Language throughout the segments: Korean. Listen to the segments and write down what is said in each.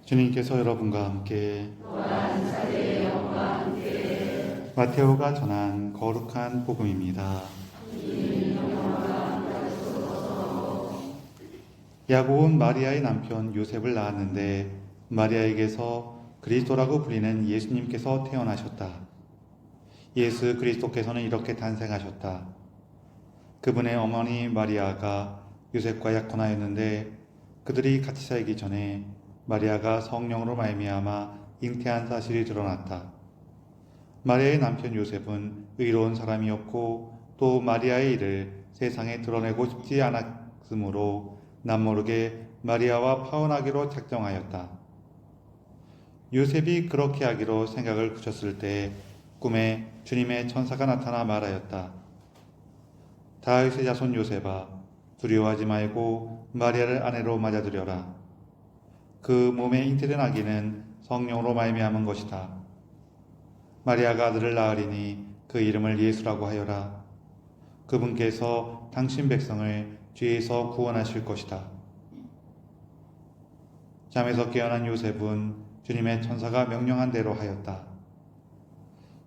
주님께서 여러분과 함께 마테오가 전한 거룩한 복음입니다. 야곱은 마리아의 남편 요셉을 낳았는데 마리아에게서 그리스도라고 불리는 예수님께서 태어나셨다. 예수 그리스도께서는 이렇게 탄생하셨다. 그분의 어머니 마리아가 요셉과 약혼하였는데 그들이 같이 살기 전에 마리아가 성령으로 말미암아 잉태한 사실이 드러났다. 마리아의 남편 요셉은 의로운 사람이었고 또 마리아의 일을 세상에 드러내고 싶지 않았으므로 남모르게 마리아와 파혼하기로 작정하였다. 요셉이 그렇게 하기로 생각을 굳혔을 때 꿈에 주님의 천사가 나타나 말하였다. 다윗의 자손 요셉아, 두려워하지 말고 마리아를 아내로 맞아들여라. 그 몸에 잉태된 아기는 성령으로 말미암은 것이다. 마리아가 아들을 낳으리니 그 이름을 예수라고 하여라. 그분께서 당신 백성을 죄에서 구원하실 것이다. 잠에서 깨어난 요셉은 주님의 천사가 명령한 대로 하였다.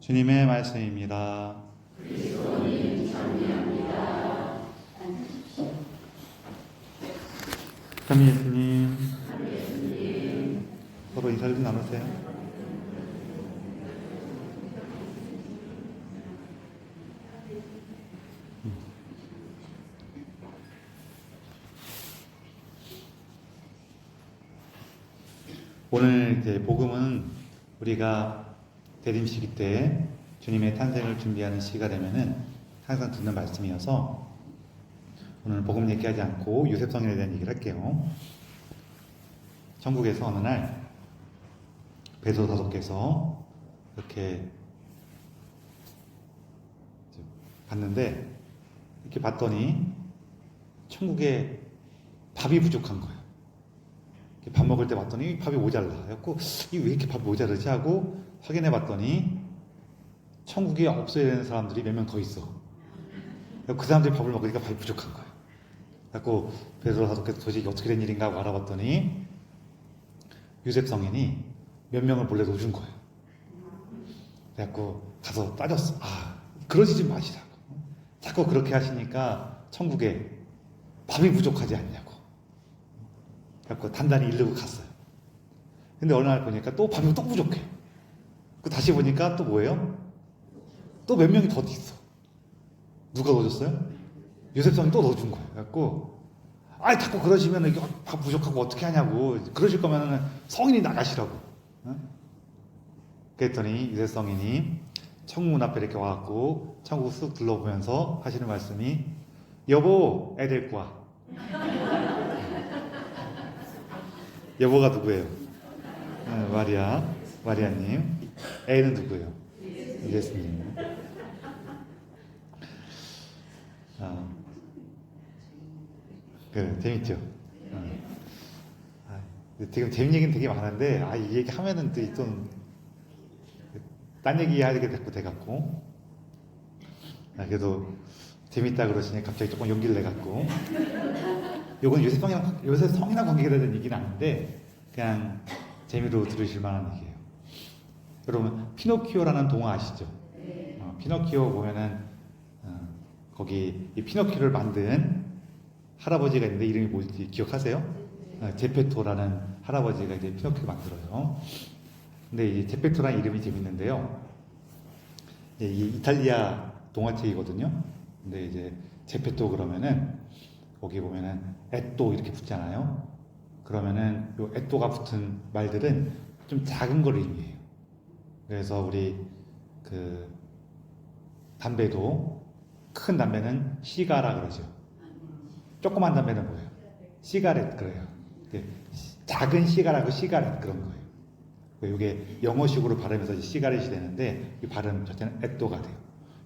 주님의 말씀입니다. 그리스도님 찬미합니다. 참 예수님, 서로 인사를 좀 나누세요. 오늘 이제 복음은 우리가 대림시기 때 주님의 탄생을 준비하는 시기가 되면은 항상 듣는 말씀이어서 오늘 복음 얘기하지 않고 요셉성인에 대한 얘기를 할게요. 천국에서 어느 날 베드로 사도께서 이렇게 봤는데 이렇게 봤더니 천국에 밥이 부족한 거예요. 밥 먹을 때 봤더니 밥이 모자라. 그래갖고 이게 왜 이렇게 밥이 모자르지 하고 확인해 봤더니 천국에 없어야 되는 사람들이 몇 명 더 있어. 그 사람들이 밥을 먹으니까 밥이 부족한 거예요. 그래갖고 베드로 사도께서 도대체 어떻게 된 일인가 하고 알아봤더니 요셉 성인이 몇 명을 몰래 놓아준 거예요. 그래갖고 가서 따졌어. 그러지 좀 마시라고. 자꾸 그렇게 하시니까 천국에 밥이 부족하지 않냐고. 그래갖고 단단히 이르고 갔어요. 근데 어느 날 보니까 또 밥이 또 부족해. 다시 보니까 또 뭐예요? 또 몇 명이 더 있어. 누가 넣어줬어요? 요셉성이 또 넣어준 거예요. 그래갖고 자꾸 그러시면 이게 밥 부족하고 어떻게 하냐고. 그러실 거면 성인이 나가시라고. 그랬더니 요셉성인이 천국 앞에 이렇게 와갖고 천국 쑥 둘러보면서 하시는 말씀이 여보 애 데리고 와. 여보가 누구예요? 마리아님. 애는 누구예요? 예수님. 재밌죠? 지금 재밌는 얘기는 되게 많은데, 이 얘기 하면은 좀, 딴 얘기 하게 자꾸 돼갖고. 그래도 재밌다 그러시니 갑자기 조금 용기를 내갖고. 요건 요셉성이랑 관계되는 얘기는 아닌데, 그냥 재미로 들으실 만한 얘기예요. 여러분, 피노키오라는 동화 아시죠? 피노키오 보면은, 거기 이 피노키오를 만든 할아버지가 있는데 이름이 뭔지 기억하세요? 제페토라는 할아버지가 이제 피노키오를 만들어요. 근데 이 제페토라는 이름이 재밌는데요. 이 이탈리아 동화책이거든요. 근데 이제 제페토 그러면은 거기 보면은 에또 이렇게 붙잖아요. 그러면은 요 에또가 붙은 말들은 좀 작은 걸 의미해요. 그래서 우리 그 담배도 큰 담배는 시가라 그러죠. 조그만 담배는 뭐예요? 시가렛 그래요. 작은 시가라고 시가렛 그런 거예요. 이게 영어식으로 발음해서 시가렛이 되는데 이 발음 자체는 에또가 돼요.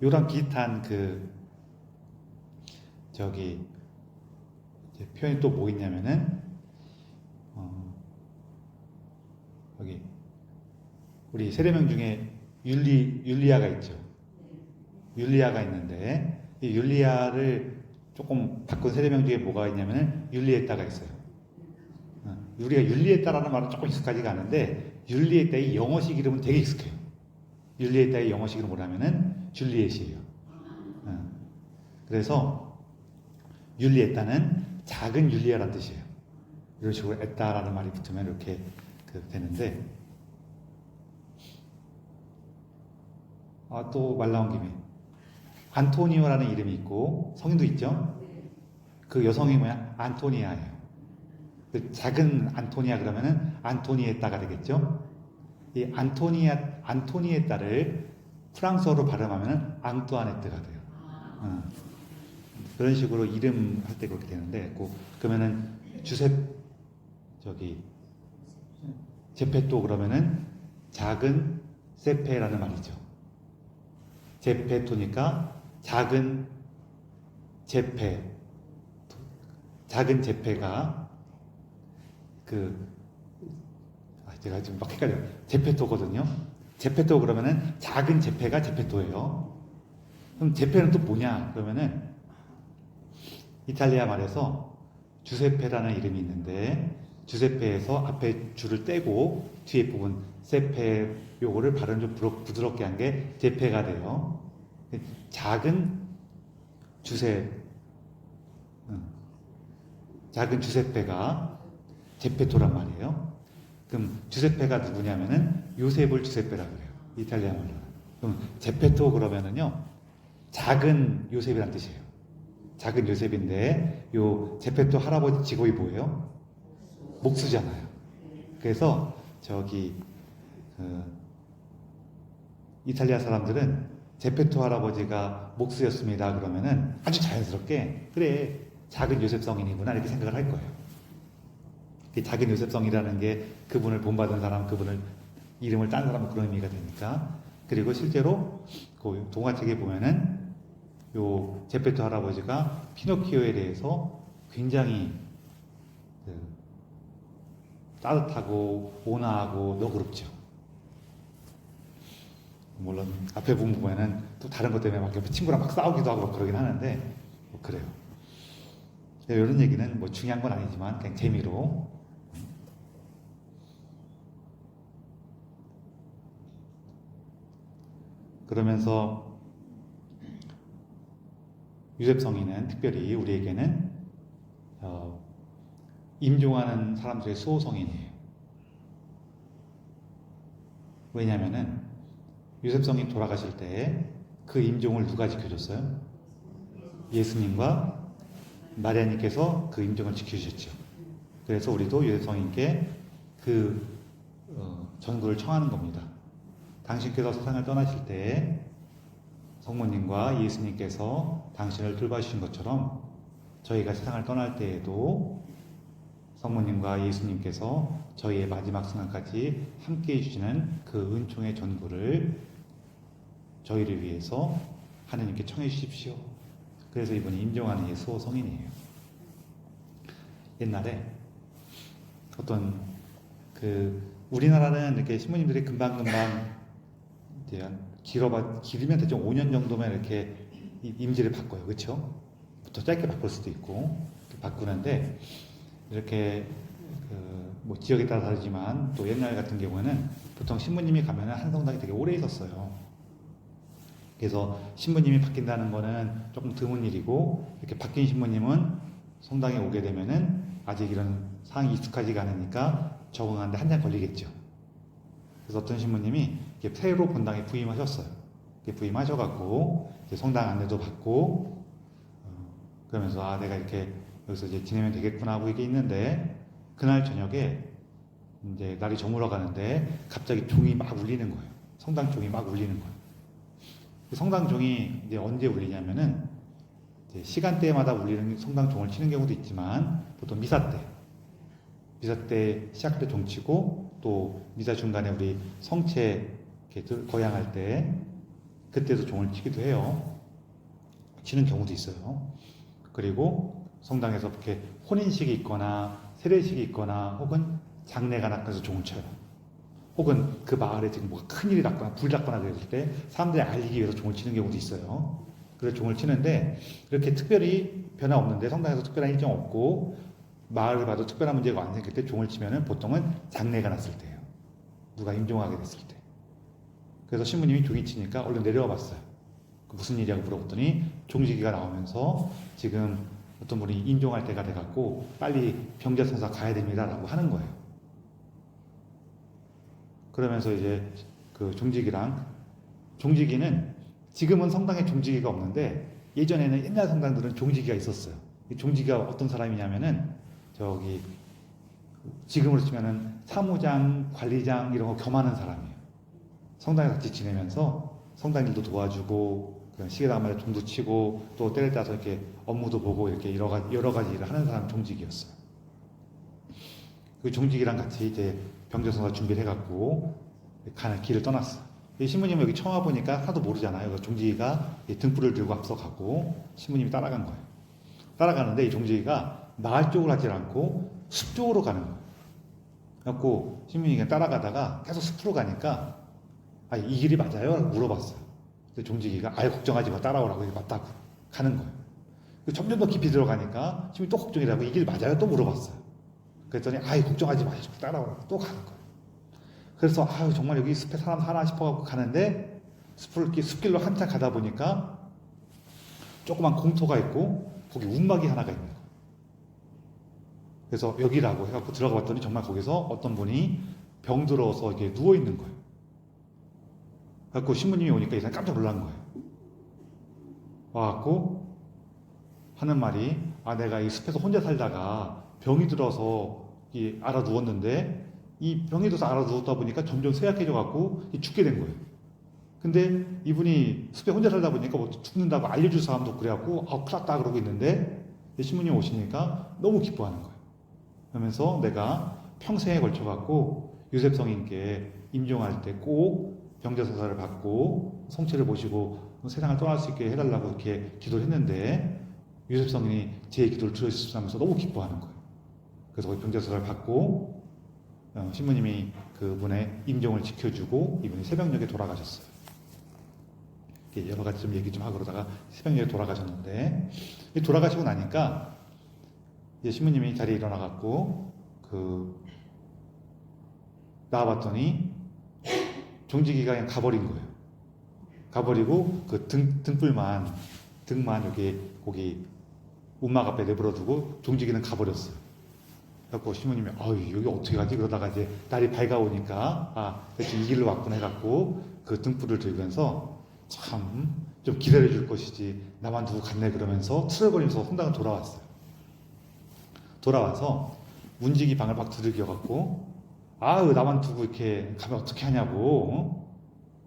이런 비슷한 표현이 또 뭐 있냐면은 여기 우리 세례명 중에 율리아가 있죠. 율리아가 있는데 이 율리아를 조금 바꾼 세례명 중에 뭐가 있냐면은 율리에따가 있어요. 우리가 율리에따라는 말은 조금 익숙하지가 않은데 율리에따의 영어식 이름은 되게 익숙해요. 율리에따의 영어식 이름은 뭐냐면은 줄리엣이에요. 그래서 율리에따는 작은 율리아라는 뜻이에요. 이런 식으로 에따라는 말이 붙으면 이렇게 되는데, 또 말 나온 김에 안토니오라는 이름이 있고 성인도 있죠. 그 여성이 뭐야? 안토니아예요. 그 작은 안토니아 그러면은 안토니에따가 되겠죠. 이 안토니에따를 프랑스어로 발음하면은 앙뚜아네트가 돼요. 그런 식으로 이름 할 때 그렇게 되는데, 그러면은 제페토 그러면은 작은 세페라는 말이죠. 제페토니까 작은 제페가 제가 지금 막 헷갈려요. 제페토거든요. 제페토 그러면은 작은 제페가 제페토예요. 그럼 제페는 또 뭐냐? 그러면은 이탈리아 말에서 주세페라는 이름이 있는데, 주세페에서 앞에 줄을 떼고 뒤에 부분 세페 요거를 발음 좀 부드럽게 한 게 제페가 돼요. 작은 주세페가 제페토란 말이에요. 그럼 주세페가 누구냐면은 요셉을 주세페라고 그래요. 이탈리아 말로. 그럼 제페토 그러면은요, 작은 요셉이란 뜻이에요. 작은 요셉인데, 요 제페토 할아버지 직업이 뭐예요? 목수잖아요. 그래서 이탈리아 사람들은 제페토 할아버지가 목수였습니다 그러면은 아주 자연스럽게 그래 작은 요셉 성인이구나 이렇게 생각을 할 거예요. 작은 요셉 성이라는 게 그분을 본받은 사람, 그분을 이름을 딴 사람 그런 의미가 되니까. 그리고 실제로 그 동화책에 보면은 요 제페토 할아버지가 피노키오에 대해서 굉장히 따뜻하고 온화하고 너그럽죠. 물론 앞에 보면은 또 다른 것 때문에 막 옆에 친구랑 막 싸우기도 하고 막 그러긴 하는데 그래요. 이런 얘기는 뭐 중요한 건 아니지만 그냥 재미로. 그러면서 요셉 성인은 특별히 우리에게는 임종하는 사람들의 수호성인이에요. 왜냐하면은 요셉 성인 돌아가실 때 그 임종을 누가 지켜줬어요? 예수님과 마리아님께서 그 임종을 지켜주셨죠. 그래서 우리도 요셉 성인께 전구를 청하는 겁니다. 당신께서 세상을 떠나실 때 성모님과 예수님께서 당신을 돌봐주신 것처럼 저희가 세상을 떠날 때에도 성모님과 예수님께서 저희의 마지막 순간까지 함께 해주시는 그 은총의 전구를 저희를 위해서 하느님께 청해 주십시오. 그래서 이분이 임종하는 예수호 성인이에요. 옛날에 우리나라는 이렇게 신부님들이 금방금방 길으면 대충 5년 정도면 이렇게 임지를 바꿔요. 그렇죠? 더 짧게 바꿀 수도 있고 바꾸는데 이렇게 뭐 지역에 따라 다르지만 또 옛날 같은 경우에는 보통 신부님이 가면은 한 성당에 되게 오래 있었어요. 그래서 신부님이 바뀐다는 거는 조금 드문 일이고 이렇게 바뀐 신부님은 성당에 오게 되면은 아직 이런 상황이 익숙하지가 않으니까 적응하는데 한참 걸리겠죠. 그래서 어떤 신부님이 새로 본당에 부임하셨어요. 부임하셔갖고 성당 안내도 받고 그러면서 내가 이렇게 여기서 이제 지내면 되겠구나 하고 이게 있는데 그날 저녁에 이제 날이 저물어 가는데 갑자기 종이 막 울리는 거예요. 성당 종이 막 울리는 거예요. 성당 종이 이제 언제 울리냐면은 이제 시간대마다 울리는 성당 종을 치는 경우도 있지만 보통 미사 때 시작할 때 종 치고 또 미사 중간에 우리 성체 이렇게 거양할 때 그때도 종을 치기도 해요. 치는 경우도 있어요. 그리고 성당에서 이렇게 혼인식이 있거나 세례식이 있거나 혹은 장례가 났거나 해서 종을 쳐요. 혹은 그 마을에 지금 뭐가 큰일이 났거나 불이 났거나 그랬을 때 사람들이 알리기 위해서 종을 치는 경우도 있어요. 그래서 종을 치는데 이렇게 특별히 변화 없는데 성당에서 특별한 일정 없고 마을을 봐도 특별한 문제가 안 생길 때 종을 치면은 보통은 장례가 났을 때예요. 누가 임종하게 됐을 때. 그래서 신부님이 종이 치니까 얼른 내려와 봤어요. 무슨 일이라고 물어봤더니 종지기가 나오면서 지금 어떤 분이 임종할 때가 돼갖고 빨리 병자선사 가야 됩니다라고 하는 거예요. 그러면서 이제 그 종지기는 지금은 성당에 종지기가 없는데 예전에는 옛날 성당들은 종지기가 있었어요. 이 종지기가 어떤 사람이냐면은 저기 지금으로 치면은 사무장, 관리장 이런 거 겸하는 사람이에요. 성당에 같이 지내면서 성당 일도 도와주고 시계당 마다 종도 치고 또 때를 따서 이렇게 업무도 보고 이렇게 여러 가지 일을 하는 사람이 종직이었어요. 그 종직이랑 같이 이제 병자선사 준비를 해갖고 가는 길을 떠났어요. 신부님 여기 처음 와보니까 하도 모르잖아요. 종직이가 등불을 들고 앞서가고 신부님이 따라간 거예요. 따라가는데 이 종직이가 마을 쪽으로 가지 않고 숲 쪽으로 가는 거예요. 그래갖고 신부님이 따라가다가 계속 숲으로 가니까 이 길이 맞아요? 라고 물어봤어요. 근데 종직이가 걱정하지 마, 따라오라고. 이게 맞다고 가는 거예요. 점점 더 깊이 들어가니까 신부님이 또 걱정이라고 이 길 맞아요? 또 물어봤어요. 그랬더니 걱정하지 마시고 따라오라고 또 가는 거예요. 그래서 정말 여기 숲에 사람 사나 싶어갖고 가는데 숲길로 한참 가다 보니까 조그만 공터가 있고 거기 움막이 하나가 있는 거예요. 그래서 여기라고 해갖고 들어가 봤더니 정말 거기서 어떤 분이 병들어서 이렇게 누워 있는 거예요. 그래갖고 신부님이 오니까 이 사람이 깜짝 놀란 거예요. 와갖고 하는 말이 내가 이 숲에서 혼자 살다가 병이 들어서 알아 누웠는데 이 병이 들어서 알아 누웠다 보니까 점점 쇠약해져갖고 죽게 된 거예요. 근데 이분이 숲에 혼자 살다 보니까 뭐 죽는다고 알려줄 사람도 그래갖고 큰일 났다 그러고 있는데 신부님 오시니까 너무 기뻐하는 거예요. 그러면서 내가 평생에 걸쳐갖고 요셉 성인께 임종할 때 꼭 병자선사를 받고 성체를 모시고 세상을 떠날 수 있게 해달라고 이렇게 기도를 했는데 요셉 성인이 제 기도를 들어주시면서 너무 기뻐하는 거예요. 그래서 거기 병자선사를 받고 신부님이 그분의 임종을 지켜주고 이분이 새벽녘에 돌아가셨어요. 여러 가지 좀 얘기 좀 하고 그러다가 새벽녘에 돌아가셨는데 돌아가시고 나니까 이제 신부님이 자리에 일어나갖고 나와봤더니 종지기가 그냥 가버린 거예요. 가버리고 등만 여기 거기 움막 앞에 내버려두고 종지기는 가버렸어요. 그래갖고 신부님이 여기 어떻게 가지? 그러다가 이제 날이 밝아오니까 대체 이 길로 왔구나 해갖고 그 등불을 들면서 참 좀 기다려줄 것이지 나만 두고 갔네 그러면서 투덜거리면서 성당을 돌아왔어요. 돌아와서 문지기 방을 막 두들겨갖고 나만 두고 이렇게 가면 어떻게 하냐고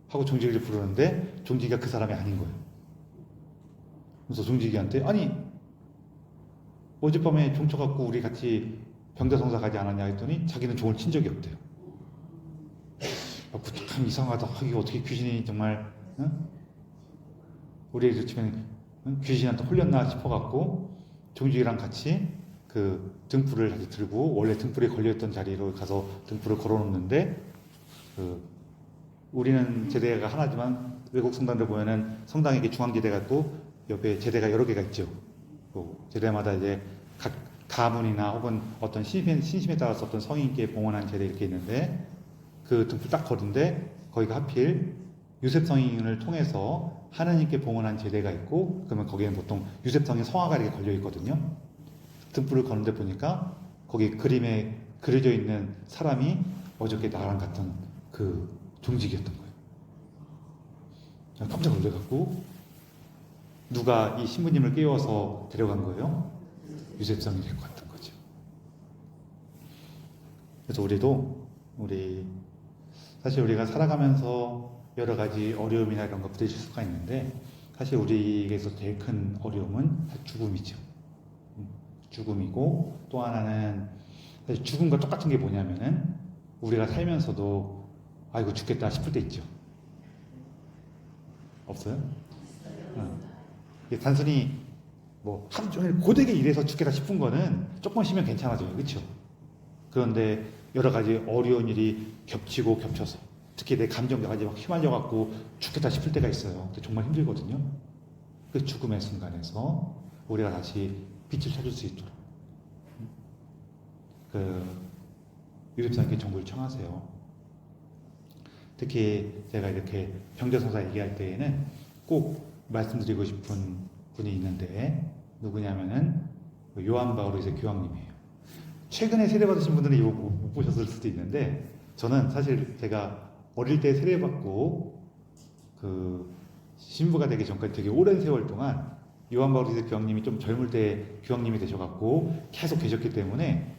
하고 종지기를 부르는데 종지기가 그 사람이 아닌 거예요. 그래서 종지기한테 어젯밤에 종 쳐갖고 우리 같이 병자성사 가지 않았냐 했더니 자기는 종을 친 적이 없대요. 참 이상하다. 이게 어떻게 귀신이 정말 우리를 치면 귀신한테 홀렸나 싶어갖고 종지기랑 같이 그 등불을 다시 들고 원래 등불이 걸려있던 자리로 가서 등불을 걸어놓는데 우리는 제대가 하나지만 외국 성당들 보면은 성당에 이렇게 중앙제대가 있고 옆에 제대가 여러 개가 있죠. 제대마다 이제 각 가문이나 혹은 어떤 신심에 따라서 어떤 성인께 봉헌한 제대 이렇게 있는데 그 등불 딱 거는데 거기가 하필 유셉 성인을 통해서 하나님께 봉헌한 제대가 있고 그러면 거기에는 보통 유셉 성인 성화가 이렇게 걸려 있거든요. 등불을 거는데 보니까 거기 그림에 그려져 있는 사람이 어저께 나랑 같은 그 종직이었던 거예요. 깜짝 놀래갖고 누가 이 신부님을 깨워서 데려간 거예요? 유셉 성인이 될 것 같은 거죠. 그래서 사실 우리가 살아가면서 여러 가지 어려움이나 이런 거 부딪힐 수가 있는데 사실 우리에게서 제일 큰 어려움은 죽음이죠. 죽음이고 또 하나는 사실 죽음과 똑같은 게 뭐냐면은 우리가 살면서도 이거 죽겠다 싶을 때 있죠. 없어요? 단순히 뭐 하루 종일 고되게 일해서 죽겠다 싶은 거는 조금 쉬면 괜찮아져요. 그렇죠? 그런데 여러 가지 어려운 일이 겹치고 겹쳐서 특히 내 감정까지 막 휘말려갖고 죽겠다 싶을 때가 있어요. 근데 정말 힘들거든요. 그 죽음의 순간에서 우리가 다시 빛을 찾을 수 있도록 그 유립사님께 정보를 청하세요. 특히 제가 이렇게 병자성사 얘기할 때에는 꼭 말씀드리고 싶은 분이 있는데 누구냐면은 요한 바오로스의 교황님이에요. 최근에 세례받으신 분들은 이거 못 보셨을 수도 있는데 저는 사실 제가 어릴 때 세례받고 그 신부가 되기 전까지 되게 오랜 세월 동안 요한 바오로스 교황님이 좀 젊을 때 교황님이 되셔갖고 계속 계셨기 때문에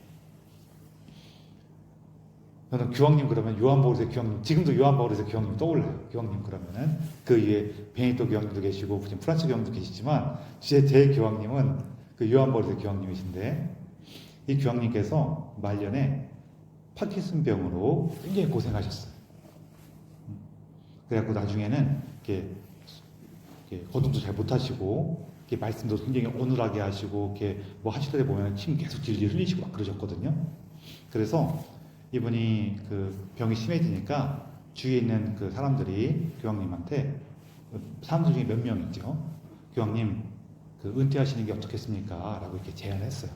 저는 교황님 그러면 요한 바오로스 교황님, 지금도 요한 바오로스 교황님 떠올라요. 교황님 그러면은 그 위에 베네토 교황님도 계시고 지금 프란츠 교황님도 계시지만 제 교황님은 그 요한 바오로스 교황님이신데 이 교황님께서 말년에 파킨슨병으로 굉장히 고생하셨어요. 그래갖고 나중에는 이렇게 거동도 잘 못하시고 이렇게 말씀도 굉장히 어눌하게 하시고 이렇게 뭐 하실 때 보면 침 계속 질질 흘리시고 막 그러셨거든요. 그래서 이분이 그 병이 심해지니까 주위에 있는 그 사람들이 교황님한테 사람들 중에 몇 명 있죠. 교황님 그 은퇴하시는 게 어떻겠습니까? 라고 이렇게 제안을 했어요.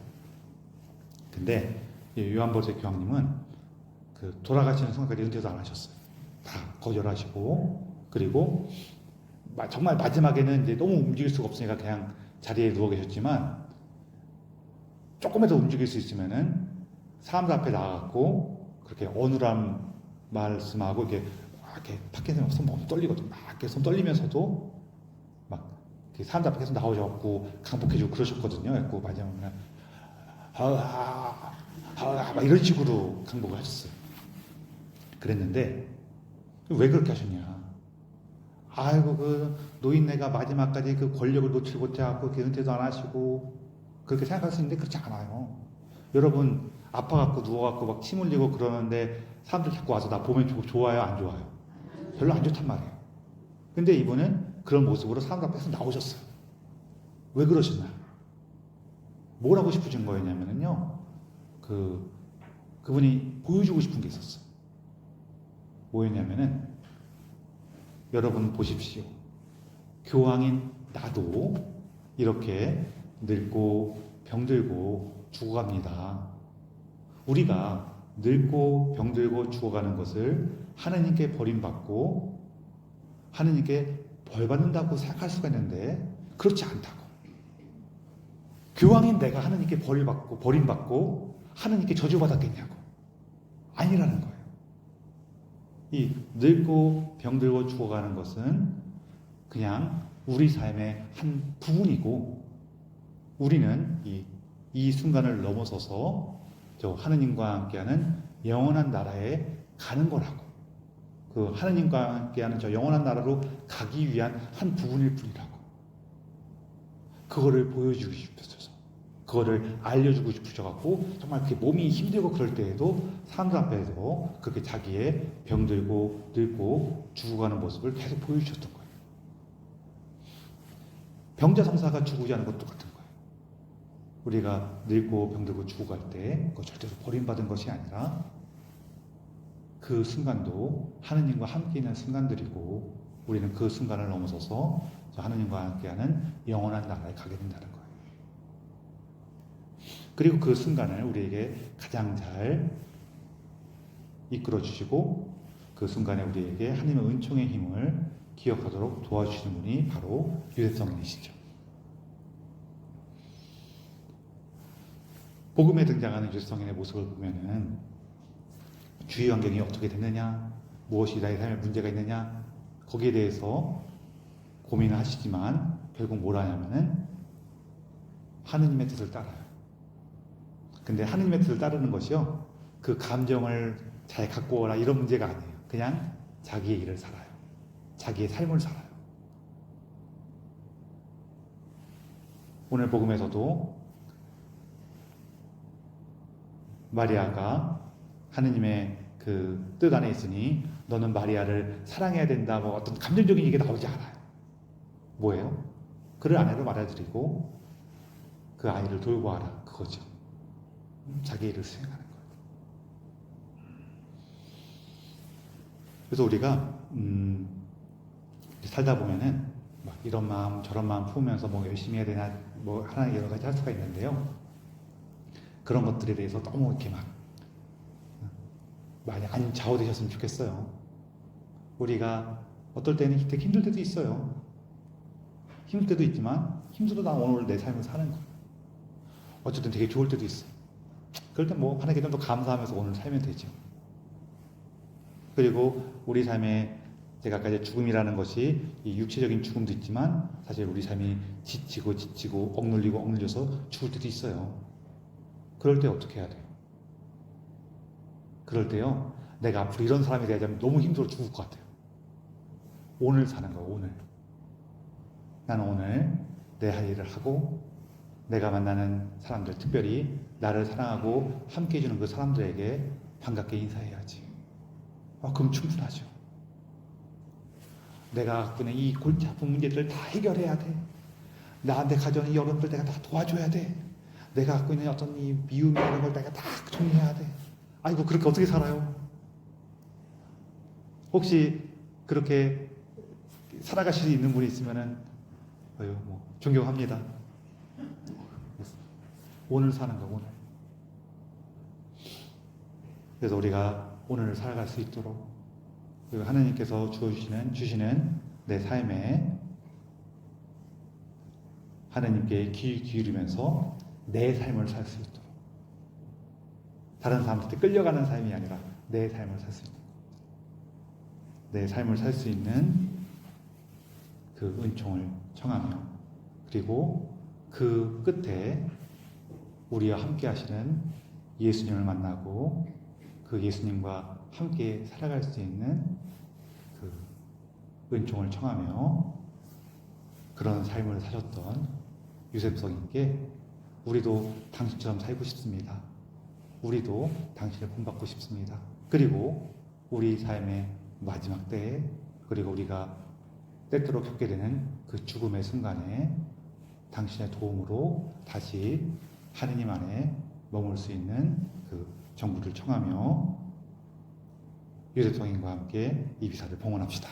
근데 요한 바오로스 교황님은 그 돌아가시는 순간까지 은퇴도 안 하셨어요. 다 거절하시고 그리고 정말 마지막에는 이제 너무 움직일 수가 없으니까 그냥 자리에 누워 계셨지만 조금이라도 움직일 수 있으면은 사람들 앞에 나가고 그렇게 어눌한 말씀하고 이렇게 파킨슨 손 너무 떨리거든. 막 이렇게 손 떨리면서도 막 사람들 앞에 계속 나오셔갖고 강복해주고 그러셨거든요. 그래서 마지막에 막 이런 식으로 강복을 하셨어요. 그랬는데 왜 그렇게 하셨냐? 아이고 그 노인네가 마지막까지 그 권력을 놓치지 못해갖고 이렇게 은퇴도 안 하시고 그렇게 생각할 수 있는데 그렇지 않아요. 여러분 아파갖고 누워갖고 막 침 흘리고 그러는데 사람들 자꾸 와서 나 보면 좋아요 안 좋아요? 별로 안 좋단 말이에요. 근데 이분은 그런 모습으로 사람들 앞에서 나오셨어요. 왜 그러셨나요? 뭘 하고 싶으신 거였냐면요, 그분이 보여주고 싶은 게 있었어요. 뭐였냐면은, 여러분 보십시오. 교황인 나도 이렇게 늙고 병들고 죽어갑니다. 우리가 늙고 병들고 죽어가는 것을 하느님께 버림받고 하느님께 벌받는다고 생각할 수가 있는데 그렇지 않다고. 교황인 내가 하느님께 버림받고 하느님께 저주받았겠냐고. 아니라는 거예요. 이 늙고 병들고 죽어가는 것은 그냥 우리 삶의 한 부분이고 우리는 이 순간을 넘어서서 저 하느님과 함께하는 영원한 나라에 가는 거라고. 그 하느님과 함께하는 저 영원한 나라로 가기 위한 한 부분일 뿐이라고. 그거를 보여주고 싶으셔서, 그거를 알려주고 싶으셔갖고 정말 그렇게 몸이 힘들고 그럴 때에도 사람들 앞에서 그렇게 자기의 병들고 늙고 죽어가는 모습을 계속 보여주셨던 거예요. 병자성사가 죽지 않은 것도 똑같은 거예요. 우리가 늙고 병들고 죽어갈 때 그거 절대로 버림받은 것이 아니라 그 순간도 하느님과 함께 있는 순간들이고 우리는 그 순간을 넘어서서 하느님과 함께하는 영원한 나라에 가게 된다는 거예요. 그리고 그 순간을 우리에게 가장 잘 이끌어 주시고 그 순간에 우리에게 하나님의 은총의 힘을 기억하도록 도와주시는 분이 바로 유대성이시죠. 복음에 등장하는 유대성인의 모습을 보면은 주위 환경이 어떻게 됐느냐, 무엇이 나의 삶에 문제가 있느냐, 거기에 대해서 고민을 하시지만 결국 뭘 하냐면은 하느님의 뜻을 따라요. 근데 하느님의 뜻을 따르는 것이요, 그 감정을 잘 갖고 오라 이런 문제가 아니에요. 그냥 자기의 일을 살아요. 자기의 삶을 살아요. 오늘 복음에서도 마리아가 하느님의 그 뜻 안에 있으니 너는 마리아를 사랑해야 된다, 뭐 어떤 감정적인 얘기가 나오지 않아요. 뭐예요? 그를 아내로 맞아들이고 그 아이를 돌보아라, 그거죠. 자기 일을 수행하는 거예요. 그래서 우리가 살다 보면은 막 이런 마음 저런 마음 품으면서 뭐 열심히 해야 되나 뭐 하나의 여러 가지 할 수가 있는데요. 그런 것들에 대해서 너무 이렇게 막 많이 안 좌우되셨으면 좋겠어요. 우리가 어떨 때는 되게 힘들 때도 있어요. 힘들 때도 있지만 힘들어도 나 오늘 내 삶을 사는 거예요. 어쨌든 되게 좋을 때도 있어요. 그럴 땐 뭐 하나님께 좀 더 감사하면서 오늘 살면 되죠. 그리고 우리 삶에 제가 아까 이제 죽음이라는 것이 이 육체적인 죽음도 있지만 사실 우리 삶이 지치고 억눌려서 죽을 때도 있어요. 그럴 때 어떻게 해야 돼요? 그럴 때요, 내가 앞으로 이런 사람이 되자면 너무 힘들어 죽을 것 같아요. 오늘 사는 거예요, 오늘. 나는 오늘 내 할 일을 하고 내가 만나는 사람들, 특별히 나를 사랑하고 함께 해주는 그 사람들에게 반갑게 인사해야지. 그럼 충분하죠. 내가 갖고 있는 이 골치 아픈 문제들을 다 해결해야 돼. 나한테 가져오는 이 어려움들 내가 다 도와줘야 돼. 내가 갖고 있는 어떤 이 미움이라는 걸 내가 다 정리해야 돼. 아이고, 그렇게 어떻게 살아요? 혹시 그렇게 살아가실 수 있는 분이 있으면은, 뭐, 존경합니다. 오늘 사는 거, 오늘. 그래서 우리가 오늘을 살아갈 수 있도록, 그리고 하나님께서 주시는 내 삶에 하나님께 귀 기울이면서 내 삶을 살 수 있도록, 다른 사람한테 끌려가는 삶이 아니라 내 삶을 살 수 있도록, 내 삶을 살 수 있는 그 은총을 청하며, 그리고 그 끝에 우리와 함께 하시는 예수님을 만나고 그 예수님과 함께 살아갈 수 있는 그 은총을 청하며 그런 삶을 사셨던 요셉 성인께 우리도 당신처럼 살고 싶습니다. 우리도 당신을 본받고 싶습니다. 그리고 우리 삶의 마지막 때에, 그리고 우리가 때때로 겪게 되는 그 죽음의 순간에 당신의 도움으로 다시 하느님 안에 머물 수 있는 그 정부를 청하며 요셉 성인과 함께 이 비사를 봉헌합시다.